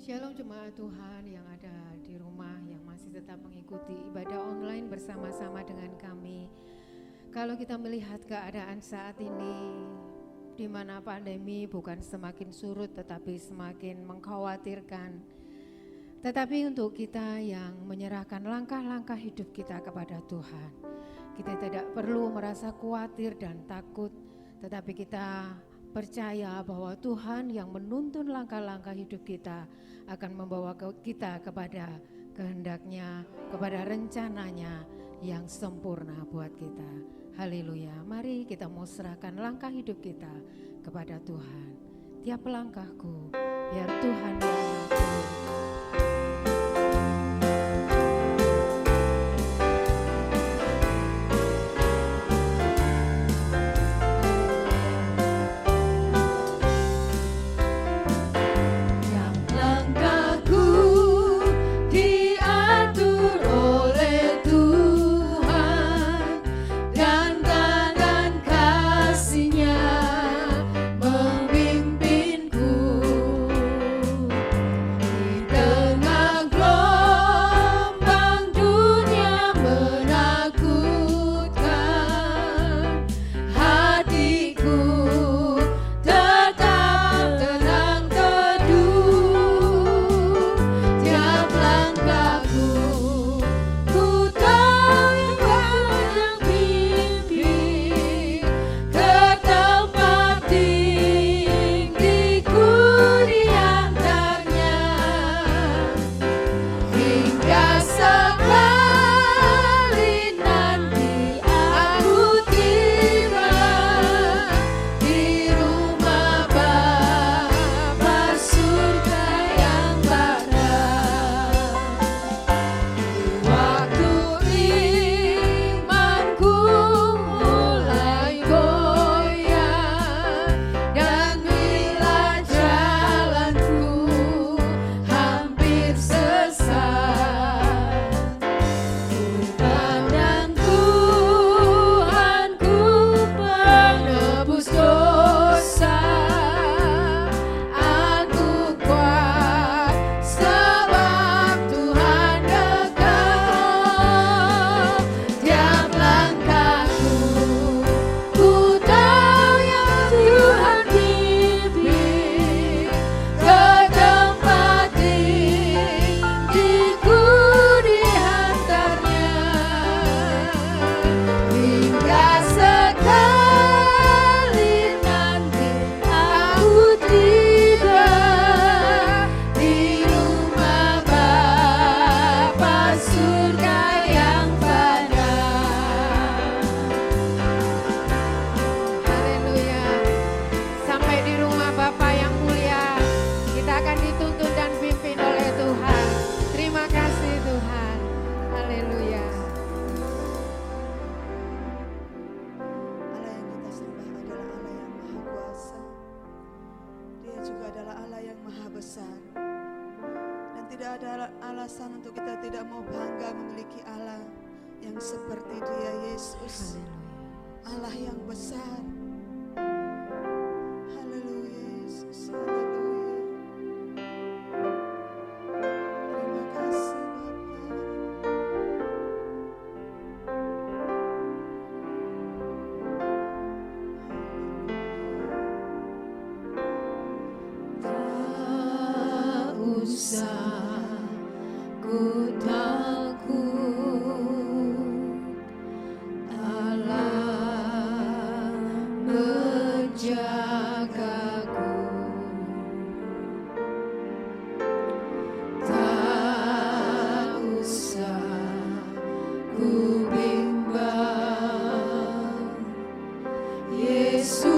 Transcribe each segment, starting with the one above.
Shalom jemaat Tuhan yang ada di rumah yang masih tetap mengikuti ibadah online bersama-sama dengan kami. Kalau kita melihat keadaan saat ini di mana pandemi bukan semakin surut tetapi semakin mengkhawatirkan. Tetapi untuk kita yang menyerahkan langkah-langkah hidup kita kepada Tuhan, kita tidak perlu merasa khawatir dan takut, tetapi kita percaya bahwa Tuhan yang menuntun langkah-langkah hidup kita akan membawa kita kepada kehendaknya, kepada rencananya yang sempurna buat kita. Haleluya. Mari kita mau serahkan langkah hidup kita kepada Tuhan. Tiap langkahku biar Tuhan yang mengatur. Yesus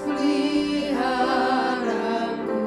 peliharaku.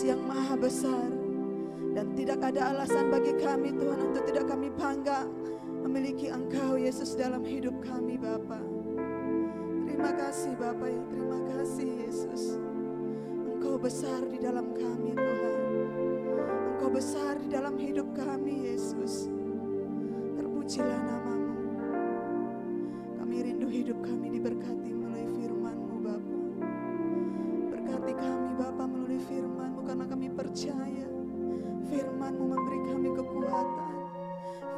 Yesus yang maha besar. Dan tidak ada alasan bagi kami Tuhan untuk tidak kami bangga memiliki Engkau Yesus dalam hidup kami Bapa. Terima kasih Bapa ya, terima kasih Yesus. Engkau besar di dalam kami Tuhan. Engkau besar di dalam hidup kami Yesus. Terpujilah nama-Mu. Kami rindu hidup kami diberkati melalui firman-Mu Bapa. Berkati kami Bapa melalui firman-Mu karena kami percaya firman-Mu memberi kami kekuatan.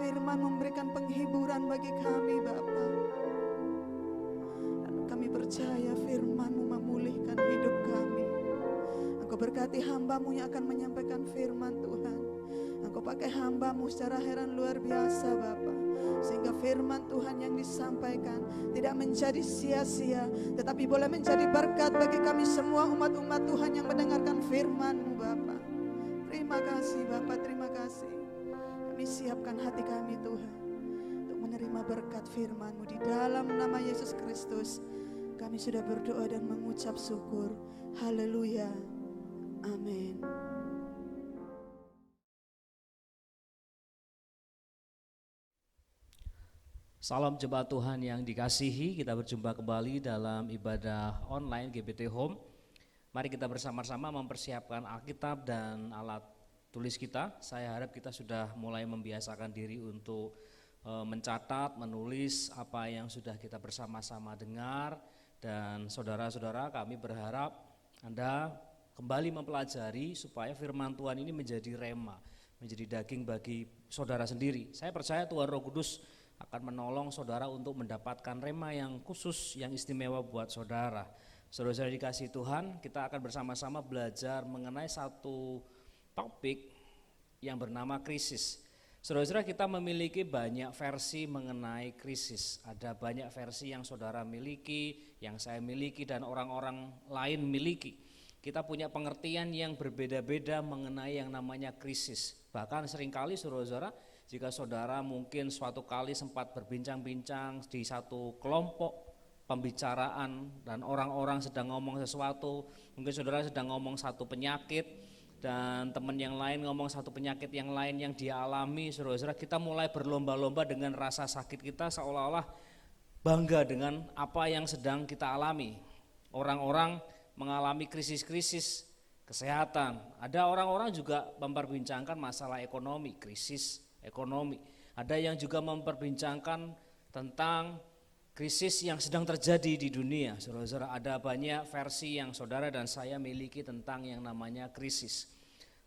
Firman memberikan penghiburan bagi kami Bapa. Dan kami percaya firman-Mu memulihkan hidup kami. Engkau berkati hamba-Mu yang akan menyampaikan firman Tuhan. Engkau pakai hamba-Mu secara heran luar biasa Bapa. Sehingga firman Tuhan yang disampaikan tidak menjadi sia-sia, tetapi boleh menjadi berkat bagi kami semua umat-umat Tuhan yang mendengarkan firman-Mu Bapa. Terima kasih Bapa, terima kasih. Kami siapkan hati kami Tuhan untuk menerima berkat firman-Mu di dalam nama Yesus Kristus. Kami sudah berdoa dan mengucap syukur. Haleluya. Amin. Salam jemaat Tuhan yang dikasihi, kita berjumpa kembali dalam ibadah online GBT Home. Mari kita bersama-sama mempersiapkan Alkitab dan alat tulis kita. Saya harap kita sudah mulai membiasakan diri untuk mencatat, menulis apa yang sudah kita bersama-sama dengar. Dan saudara-saudara, kami berharap Anda kembali mempelajari supaya firman Tuhan ini menjadi rema, menjadi daging bagi saudara sendiri. Saya percaya Tuhan Roh Kudus akan menolong saudara untuk mendapatkan rema yang khusus, yang istimewa buat saudara. Saudara-saudara dikasih Tuhan, kita akan bersama-sama belajar mengenai satu topik yang bernama krisis. Saudara-saudara, kita memiliki banyak versi mengenai krisis. Ada banyak versi yang saudara miliki, yang saya miliki, dan orang-orang lain miliki. Kita punya pengertian yang berbeda-beda mengenai yang namanya krisis. Bahkan seringkali saudara-saudara, jika saudara mungkin suatu kali sempat berbincang-bincang di satu kelompok pembicaraan dan orang-orang sedang ngomong sesuatu, mungkin saudara sedang ngomong satu penyakit dan teman yang lain ngomong satu penyakit yang lain yang dia alami, saudara-saudara, kita mulai berlomba-lomba dengan rasa sakit kita seolah-olah bangga dengan apa yang sedang kita alami. Orang-orang mengalami krisis-krisis kesehatan, ada orang-orang juga memperbincangkan masalah ekonomi, krisis ekonomi. Ada yang juga memperbincangkan tentang krisis yang sedang terjadi di dunia. Saudara-saudara, ada banyak versi yang saudara dan saya miliki tentang yang namanya krisis.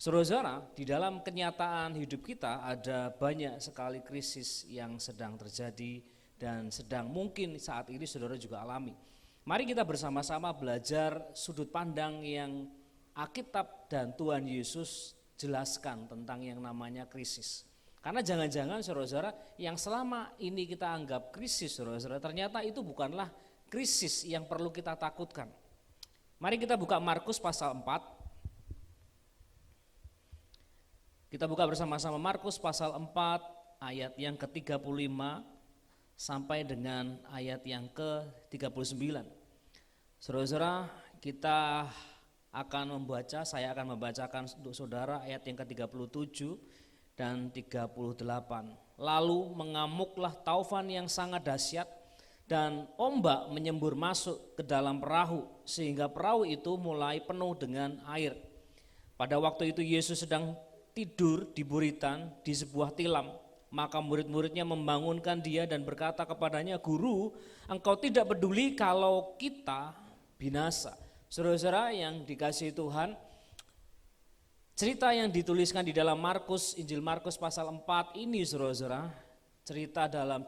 Saudara-saudara, di dalam kenyataan hidup kita ada banyak sekali krisis yang sedang terjadi dan sedang mungkin saat ini saudara juga alami. Mari kita bersama-sama belajar sudut pandang yang Alkitab dan Tuhan Yesus jelaskan tentang yang namanya krisis. Karena jangan-jangan saudara-saudara yang selama ini kita anggap krisis saudara-saudara, ternyata itu bukanlah krisis yang perlu kita takutkan. Mari kita buka Markus pasal 4. Kita buka bersama-sama Markus pasal 4 ayat yang ke-35 sampai dengan ayat yang ke-39. Saudara-saudara, kita akan membaca, saya akan membacakan untuk saudara ayat yang ke-37 dan 38. Lalu mengamuklah taufan yang sangat dahsyat dan ombak menyembur masuk ke dalam perahu sehingga perahu itu mulai penuh dengan air. Pada waktu itu Yesus sedang tidur di buritan di sebuah tilam. Maka murid-muridnya membangunkan dia dan berkata kepadanya, "Guru, engkau tidak peduli kalau kita binasa." Saudara-saudara yang dikasihi Tuhan, cerita yang dituliskan di dalam Markus, Injil Markus pasal 4 ini saudara-saudara, cerita dalam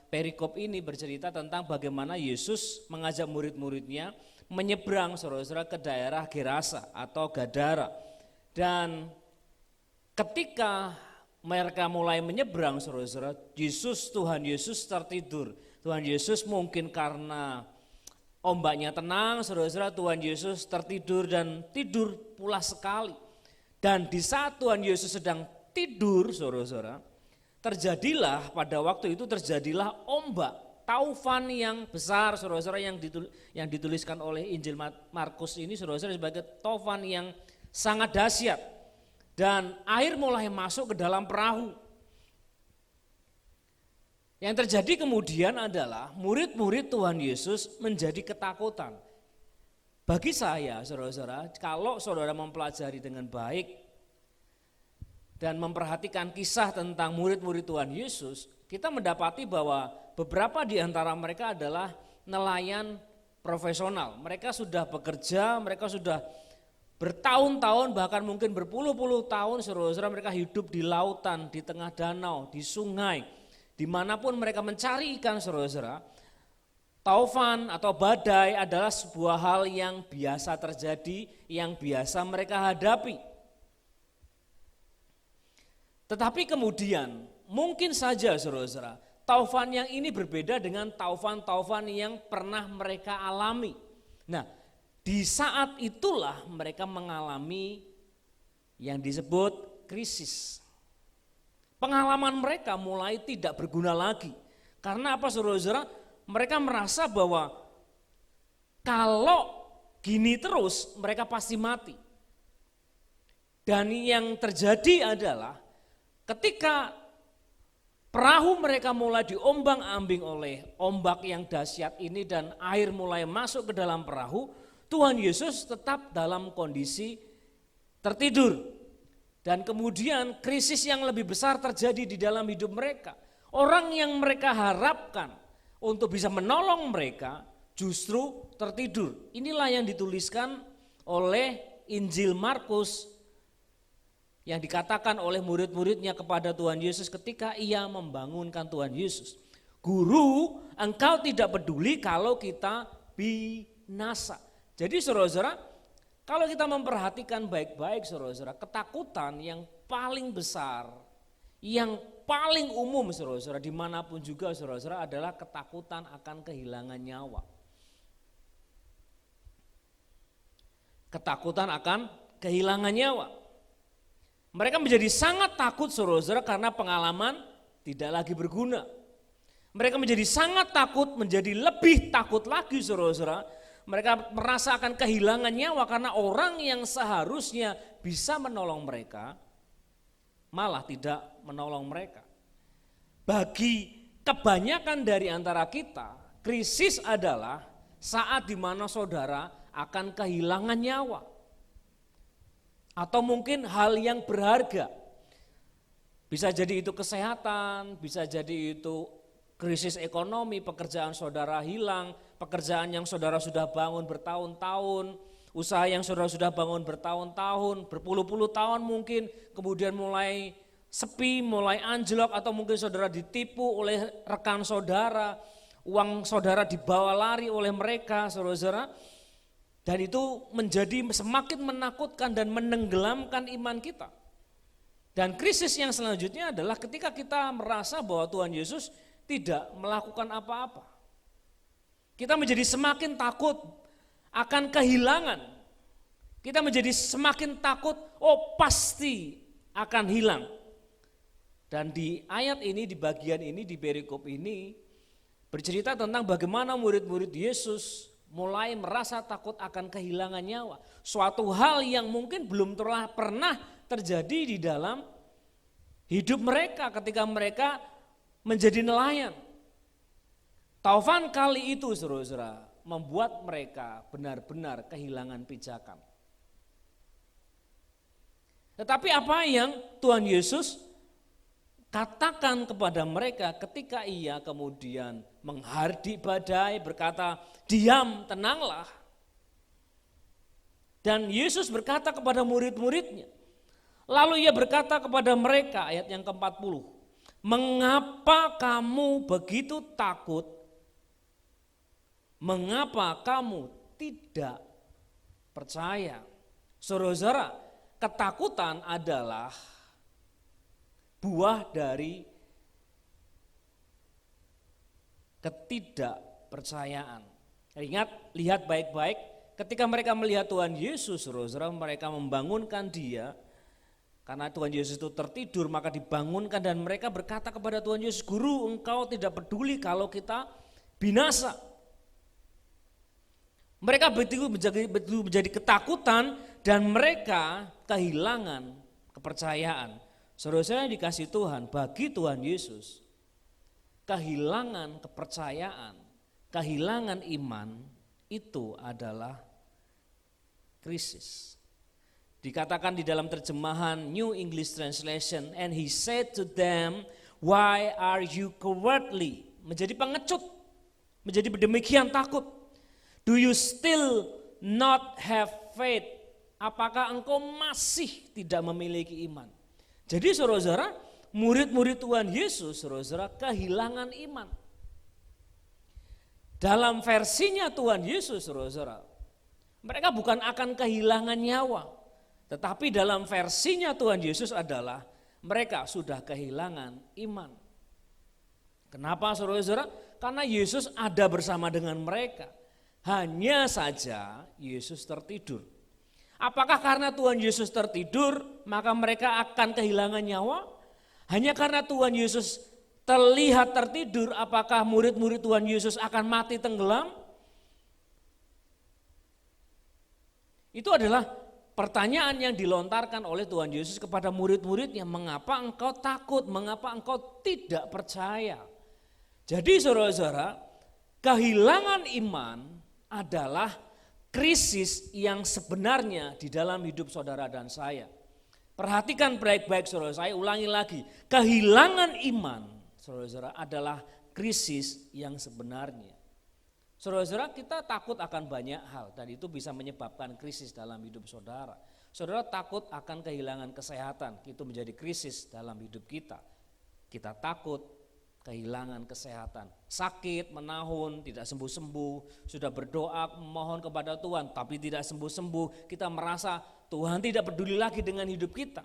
perikop ini bercerita tentang bagaimana Yesus mengajak murid-muridnya menyeberang saudara-saudara ke daerah Gerasa atau Gadara. Dan ketika mereka mulai menyeberang saudara-saudara, Tuhan Yesus tertidur. Tuhan Yesus mungkin karena ombaknya tenang, saudara-saudara, Tuhan Yesus tertidur dan tidur pulas sekali. Dan di saat Tuhan Yesus sedang tidur, saudara-saudara, terjadilah pada waktu itu terjadilah ombak, taufan yang besar, saudara-saudara, yang dituliskan oleh Injil Markus ini, saudara-saudara, sebagai taufan yang sangat dahsyat. Dan air mulai masuk ke dalam perahu. Yang terjadi kemudian adalah murid-murid Tuhan Yesus menjadi ketakutan. Bagi saya, saudara-saudara, kalau saudara mempelajari dengan baik dan memperhatikan kisah tentang murid-murid Tuhan Yesus, kita mendapati bahwa beberapa di antara mereka adalah nelayan profesional. Mereka sudah bekerja, mereka sudah bertahun-tahun, bahkan mungkin berpuluh-puluh tahun, saudara-saudara, mereka hidup di lautan, di tengah danau, di sungai, dimanapun mereka mencari ikan, saudara-saudara. Taufan atau badai adalah sebuah hal yang biasa terjadi, yang biasa mereka hadapi. Tetapi kemudian mungkin saja, saudara-saudara, taufan yang ini berbeda dengan taufan-taufan yang pernah mereka alami. Nah, di saat itulah mereka mengalami yang disebut krisis. Pengalaman mereka mulai tidak berguna lagi. Karena apa, saudara-saudara? Mereka merasa bahwa kalau gini terus mereka pasti mati. Dan yang terjadi adalah ketika perahu mereka mulai diombang-ambing oleh ombak yang dahsyat ini dan air mulai masuk ke dalam perahu, Tuhan Yesus tetap dalam kondisi tertidur. Dan kemudian krisis yang lebih besar terjadi di dalam hidup mereka. Orang yang mereka harapkan untuk bisa menolong mereka justru tertidur. Inilah yang dituliskan oleh Injil Markus yang dikatakan oleh murid-muridnya kepada Tuhan Yesus ketika ia membangunkan Tuhan Yesus. Guru, engkau tidak peduli kalau kita binasa. Jadi saudara-saudara, kalau kita memperhatikan baik-baik, saudara-saudara, ketakutan yang paling besar, yang paling umum, saudara-saudara, dimanapun juga, saudara-saudara, adalah ketakutan akan kehilangan nyawa. Ketakutan akan kehilangan nyawa. Mereka menjadi sangat takut, saudara-saudara, karena pengalaman tidak lagi berguna. Mereka menjadi sangat takut, menjadi lebih takut lagi, saudara-saudara. Mereka merasa akan kehilangan nyawa karena orang yang seharusnya bisa menolong mereka malah tidak menolong mereka. Bagi kebanyakan dari antara kita, krisis adalah saat di mana saudara akan kehilangan nyawa. Atau mungkin hal yang berharga. Bisa jadi itu kesehatan, bisa jadi itu krisis ekonomi, pekerjaan saudara hilang, pekerjaan yang saudara sudah bangun bertahun-tahun, usaha yang saudara sudah bangun bertahun-tahun, berpuluh-puluh tahun mungkin, kemudian mulai sepi, mulai anjlok, atau mungkin saudara ditipu oleh rekan saudara, uang saudara dibawa lari oleh mereka, saudara-saudara, dan itu menjadi semakin menakutkan dan menenggelamkan iman kita. Dan krisis yang selanjutnya adalah ketika kita merasa bahwa Tuhan Yesus tidak melakukan apa-apa. Kita menjadi semakin takut akan kehilangan. Kita menjadi semakin takut, oh pasti akan hilang. Dan di ayat ini, di bagian ini, di perikop ini, bercerita tentang bagaimana murid-murid Yesus mulai merasa takut akan kehilangan nyawa. Suatu hal yang mungkin belum pernah terjadi di dalam hidup mereka ketika mereka menjadi nelayan. Taufan kali itu, saudara-saudara, membuat mereka benar-benar kehilangan pijakan. Tetapi apa yang Tuhan Yesus katakan kepada mereka ketika ia kemudian menghardik badai, berkata, diam, tenanglah. Dan Yesus berkata kepada murid-muridnya, lalu ia berkata kepada mereka, ayat yang ke-40, mengapa kamu begitu takut? Mengapa kamu tidak percaya? Saudara-saudara, ketakutan adalah buah dari ketidakpercayaan. Ingat, lihat baik-baik, ketika mereka melihat Tuhan Yesus, saudara-saudara, mereka membangunkan dia. Karena Tuhan Yesus itu tertidur, maka dibangunkan dan mereka berkata kepada Tuhan Yesus, Guru, engkau tidak peduli kalau kita binasa. Mereka betul menjadi ketakutan dan mereka kehilangan kepercayaan. Saudara-saudara yang dikasih Tuhan, bagi Tuhan Yesus, kehilangan kepercayaan, kehilangan iman itu adalah krisis. Dikatakan di dalam terjemahan New English Translation, and he said to them, why are you cowardly? Menjadi pengecut, menjadi demikian takut. Do you still not have faith? Apakah engkau masih tidak memiliki iman? Jadi saudara-saudara, murid-murid Tuhan Yesus, saudara-saudara, kehilangan iman. Dalam versinya Tuhan Yesus, saudara-saudara, mereka bukan akan kehilangan nyawa, tetapi dalam versinya Tuhan Yesus adalah mereka sudah kehilangan iman. Kenapa saudara-saudara? Karena Yesus ada bersama dengan mereka. Hanya saja Yesus tertidur. Apakah karena Tuhan Yesus tertidur maka mereka akan kehilangan nyawa? Hanya karena Tuhan Yesus terlihat tertidur, apakah murid-murid Tuhan Yesus akan mati tenggelam? Itu adalah pertanyaan yang dilontarkan oleh Tuhan Yesus kepada murid-muridnya. Mengapa engkau takut? Mengapa engkau tidak percaya? Jadi saudara-saudara, kehilangan iman adalah krisis yang sebenarnya di dalam hidup saudara dan saya. Perhatikan baik-baik saudara, saya ulangi lagi. Kehilangan iman, saudara-saudara, adalah krisis yang sebenarnya. Saudara-saudara, kita takut akan banyak hal dan itu bisa menyebabkan krisis dalam hidup saudara. Saudara takut akan kehilangan kesehatan, itu menjadi krisis dalam hidup kita. Kita takut kehilangan kesehatan, sakit, menahun, tidak sembuh-sembuh, sudah berdoa, memohon kepada Tuhan, tapi tidak sembuh-sembuh, kita merasa Tuhan tidak peduli lagi dengan hidup kita.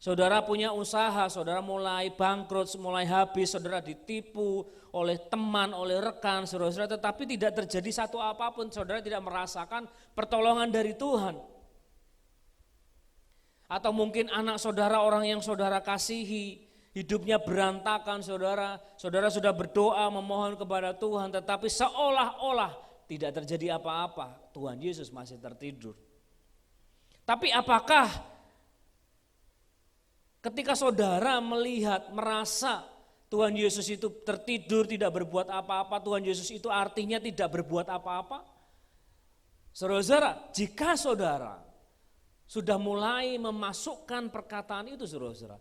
Saudara punya usaha, saudara mulai bangkrut, mulai habis, saudara ditipu oleh teman, oleh rekan, saudara-saudara, tetapi tidak terjadi satu apapun, saudara tidak merasakan pertolongan dari Tuhan. Atau mungkin anak saudara, orang yang saudara kasihi, hidupnya berantakan, saudara sudah berdoa memohon kepada Tuhan, tetapi seolah-olah tidak terjadi apa-apa, Tuhan Yesus masih tertidur. Tapi apakah ketika saudara melihat, merasa Tuhan Yesus itu tertidur, tidak berbuat apa-apa, Tuhan Yesus itu artinya tidak berbuat apa-apa? Saudara-saudara, jika saudara sudah mulai memasukkan perkataan itu, saudara-saudara,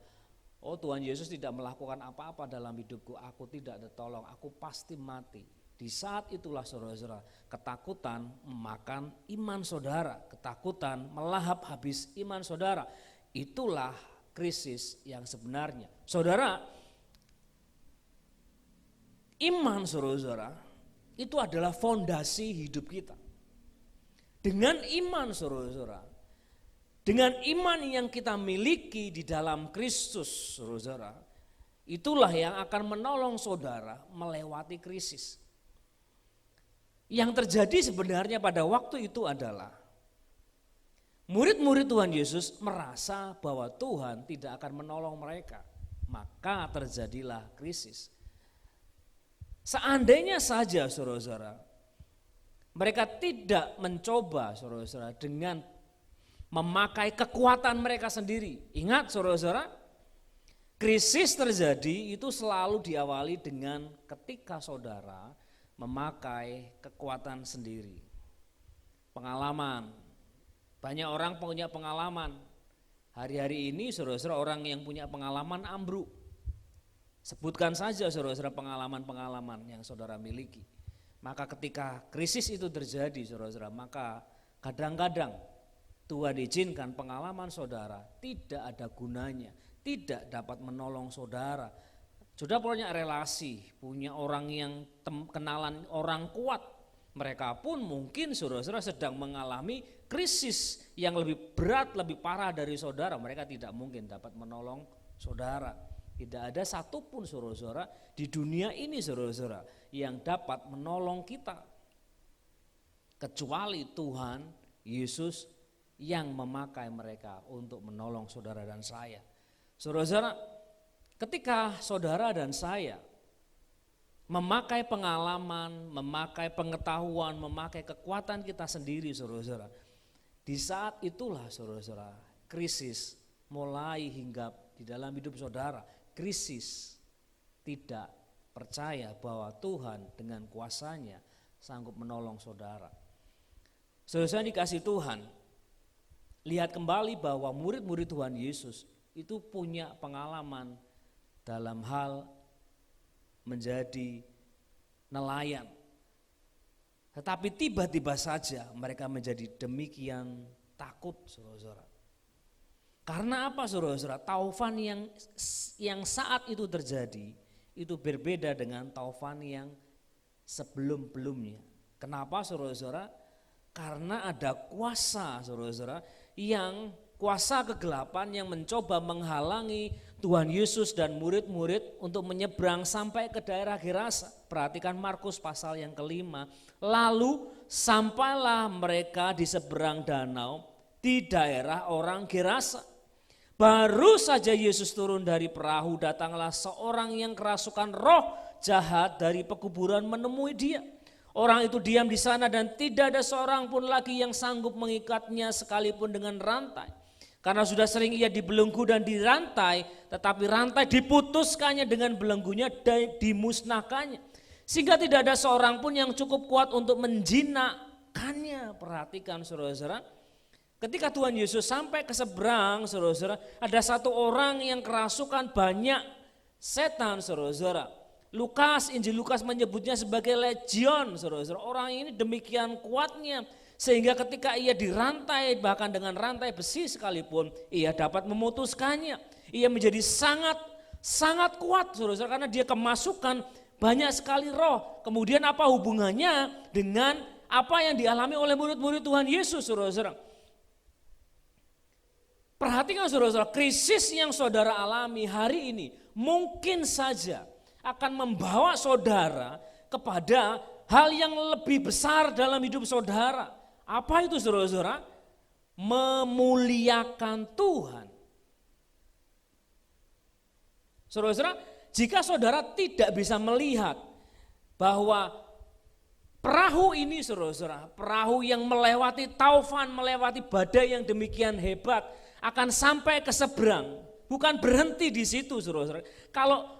oh Tuhan Yesus tidak melakukan apa-apa dalam hidupku, aku tidak tertolong, aku pasti mati. Di saat itulah saudara-saudara, ketakutan memakan iman saudara, ketakutan melahap habis iman saudara. Itulah krisis yang sebenarnya. Saudara, iman saudara-saudara itu adalah fondasi hidup kita. Dengan iman saudara-saudara, dengan iman yang kita miliki di dalam Kristus, saudara, itulah yang akan menolong saudara melewati krisis. Yang terjadi sebenarnya pada waktu itu adalah murid-murid Tuhan Yesus merasa bahwa Tuhan tidak akan menolong mereka, maka terjadilah krisis. Seandainya saja saudara-saudara, mereka tidak mencoba saudara-saudara dengan memakai kekuatan mereka sendiri. Ingat saudara-saudara, krisis terjadi itu selalu diawali dengan ketika saudara memakai kekuatan sendiri. Pengalaman, banyak orang punya pengalaman. Hari-hari ini saudara-saudara orang yang punya pengalaman ambruk. Sebutkan saja saudara-saudara pengalaman-pengalaman yang saudara miliki. Maka ketika krisis itu terjadi saudara-saudara, maka kadang-kadang Tuhan izinkan pengalaman saudara tidak ada gunanya, tidak dapat menolong saudara. Sudah punya relasi, punya orang yang kenalan orang kuat. Mereka pun mungkin saudara-saudara sedang mengalami krisis yang lebih berat, lebih parah dari saudara. Mereka tidak mungkin dapat menolong saudara. Tidak ada satupun saudara-saudara di dunia ini saudara-saudara yang dapat menolong kita. Kecuali Tuhan Yesus yang memakai mereka untuk menolong saudara dan saya. Saudara-saudara, ketika saudara dan saya memakai pengalaman, memakai pengetahuan, memakai kekuatan kita sendiri saudara-saudara, Di saat itulah saudara-saudara, krisis mulai hinggap di dalam hidup saudara. Krisis tidak percaya bahwa Tuhan dengan kuasanya sanggup menolong saudara. Saudara dikasih Tuhan, lihat kembali bahwa murid-murid Tuhan Yesus itu punya pengalaman dalam hal menjadi nelayan. Tetapi tiba-tiba saja mereka menjadi demikian takut, saudara-saudara. Karena apa, saudara-saudara? Taufan yang saat itu terjadi itu berbeda dengan taufan yang sebelum-belumnya. Kenapa, saudara-saudara? Karena ada kuasa, saudara-saudara, yang kuasa kegelapan yang mencoba menghalangi Tuhan Yesus dan murid-murid untuk menyeberang sampai ke daerah Gerasa. Perhatikan Markus pasal yang ke-5. Lalu sampailah mereka di seberang danau di daerah orang Gerasa. Baru saja Yesus turun dari perahu, datanglah seorang yang kerasukan roh jahat dari pekuburan menemui dia. Orang itu diam di sana dan tidak ada seorang pun lagi yang sanggup mengikatnya sekalipun dengan rantai. Karena sudah sering ia dibelenggu dan dirantai, tetapi rantai diputuskannya dengan belenggunya dan dimusnahkannya. Sehingga tidak ada seorang pun yang cukup kuat untuk menjinakkannya. Perhatikan saudara-saudara, ketika Tuhan Yesus sampai ke seberang, saudara-saudara, ada satu orang yang kerasukan banyak setan, saudara-saudara. Injil Lukas menyebutnya sebagai legion, saudara-saudara. Orang ini demikian kuatnya, sehingga ketika ia dirantai, bahkan dengan rantai besi sekalipun, ia dapat memutuskannya. Ia menjadi sangat kuat, saudara-saudara, karena dia kemasukan banyak sekali roh. Kemudian apa hubungannya dengan apa yang dialami oleh murid-murid Tuhan Yesus, saudara-saudara? Perhatikan saudara-saudara, krisis yang saudara alami hari ini mungkin saja akan membawa saudara kepada hal yang lebih besar dalam hidup saudara. Apa itu saudara-saudara? Memuliakan Tuhan. Saudara-saudara, jika saudara tidak bisa melihat bahwa perahu ini saudara-saudara, perahu yang melewati taufan, melewati badai yang demikian hebat, akan sampai ke seberang, bukan berhenti di situ saudara-saudara. Kalau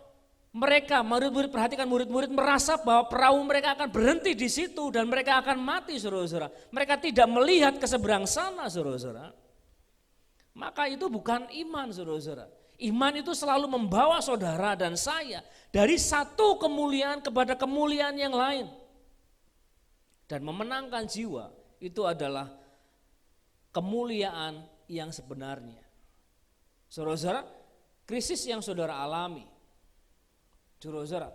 mereka, murid-murid, perhatikan murid-murid merasa bahwa perahu mereka akan berhenti di situ dan mereka akan mati saudara-saudara. Mereka tidak melihat ke seberang sana saudara-saudara. Maka itu bukan iman saudara-saudara. Iman itu selalu membawa saudara dan saya dari satu kemuliaan kepada kemuliaan yang lain. Dan memenangkan jiwa itu adalah kemuliaan yang sebenarnya. Saudara-saudara, krisis yang saudara alami, saudara-saudara,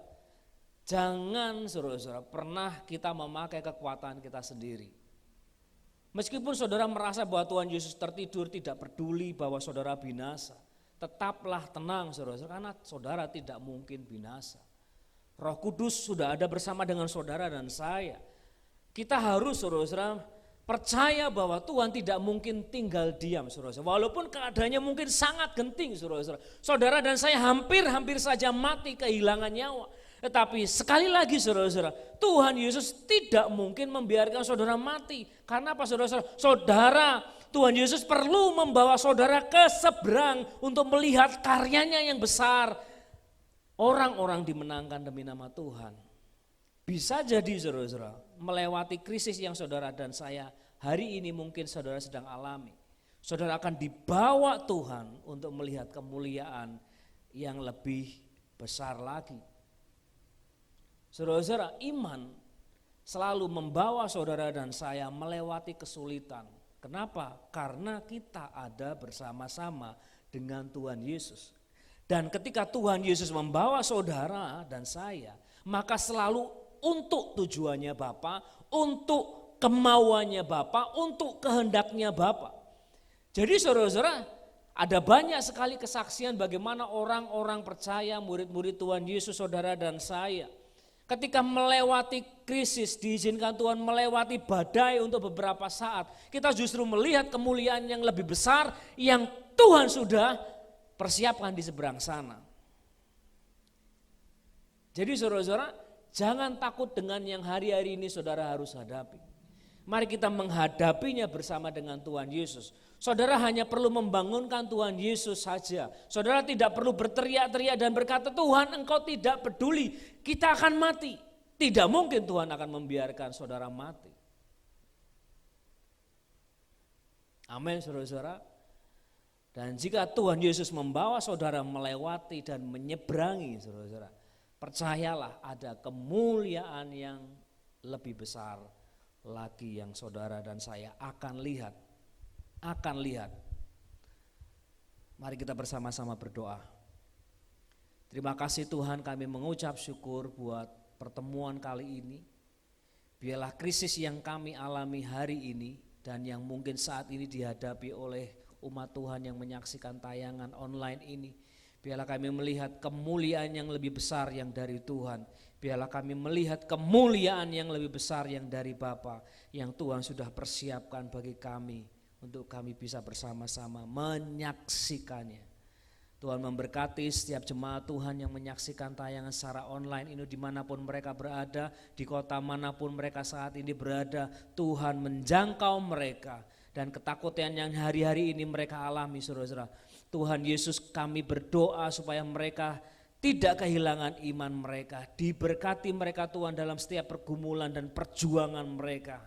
jangan saudara-saudara pernah kita memakai kekuatan kita sendiri. Meskipun saudara merasa bahwa Tuhan Yesus tertidur, tidak peduli bahwa saudara binasa, tetaplah tenang saudara-saudara, karena saudara tidak mungkin binasa. Roh Kudus sudah ada bersama dengan saudara dan saya. Kita harus saudara-saudara percaya bahwa Tuhan tidak mungkin tinggal diam saudara-saudara. Walaupun keadaannya mungkin sangat genting saudara-saudara. Saudara dan saya hampir saja mati, kehilangan nyawa. Tetapi sekali lagi saudara-saudara, Tuhan Yesus tidak mungkin membiarkan saudara mati. Karena apa saudara? Tuhan Yesus perlu membawa saudara ke seberang untuk melihat karyanya yang besar. Orang-orang dimenangkan demi nama Tuhan. Bisa jadi saudara-saudara melewati krisis yang saudara dan saya hari ini mungkin saudara sedang alami. Saudara akan dibawa Tuhan untuk melihat kemuliaan yang lebih besar lagi. Saudara-saudara, iman selalu membawa saudara dan saya melewati kesulitan. Kenapa? Karena kita ada bersama-sama dengan Tuhan Yesus. Dan ketika Tuhan Yesus membawa saudara dan saya, maka selalu untuk tujuannya Bapa, untuk kemauannya Bapa, untuk kehendaknya Bapa. Jadi saudara-saudara, ada banyak sekali kesaksian bagaimana orang-orang percaya, murid-murid Tuhan Yesus, saudara dan saya, ketika melewati krisis, diizinkan Tuhan melewati badai untuk beberapa saat, kita justru melihat kemuliaan yang lebih besar yang Tuhan sudah persiapkan di seberang sana. Jadi saudara-saudara, jangan takut dengan yang hari-hari ini saudara harus hadapi. Mari kita menghadapinya bersama dengan Tuhan Yesus. Saudara hanya perlu membangunkan Tuhan Yesus saja. Saudara tidak perlu berteriak-teriak dan berkata, Tuhan engkau tidak peduli, kita akan mati. Tidak mungkin Tuhan akan membiarkan saudara mati. Amin saudara-saudara. Dan jika Tuhan Yesus membawa saudara melewati dan menyeberangi saudara-saudara, percayalah ada kemuliaan yang lebih besar lagi yang saudara dan saya akan lihat. Mari kita bersama-sama berdoa. Terima kasih Tuhan, kami mengucap syukur buat pertemuan kali ini. Biarlah krisis yang kami alami hari ini dan yang mungkin saat ini dihadapi oleh umat Tuhan yang menyaksikan tayangan online ini, biarlah kami melihat kemuliaan yang lebih besar yang dari Tuhan. Biarlah kami melihat kemuliaan yang lebih besar yang dari Bapa, yang Tuhan sudah persiapkan bagi kami untuk kami bisa bersama-sama menyaksikannya. Tuhan memberkati setiap jemaat Tuhan yang menyaksikan tayangan secara online ini dimanapun mereka berada, di kota manapun mereka saat ini berada. Tuhan menjangkau mereka dan ketakutan yang hari-hari ini mereka alami saudara-saudara. Tuhan Yesus, kami berdoa supaya mereka tidak kehilangan iman mereka. Diberkati mereka Tuhan dalam setiap pergumulan dan perjuangan mereka.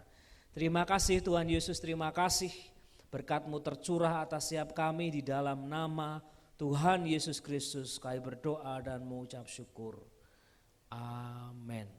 Terima kasih Tuhan Yesus, terima kasih. Berkat-Mu tercurah atas setiap kami di dalam nama Tuhan Yesus Kristus. Kami berdoa dan mengucap syukur. Amin.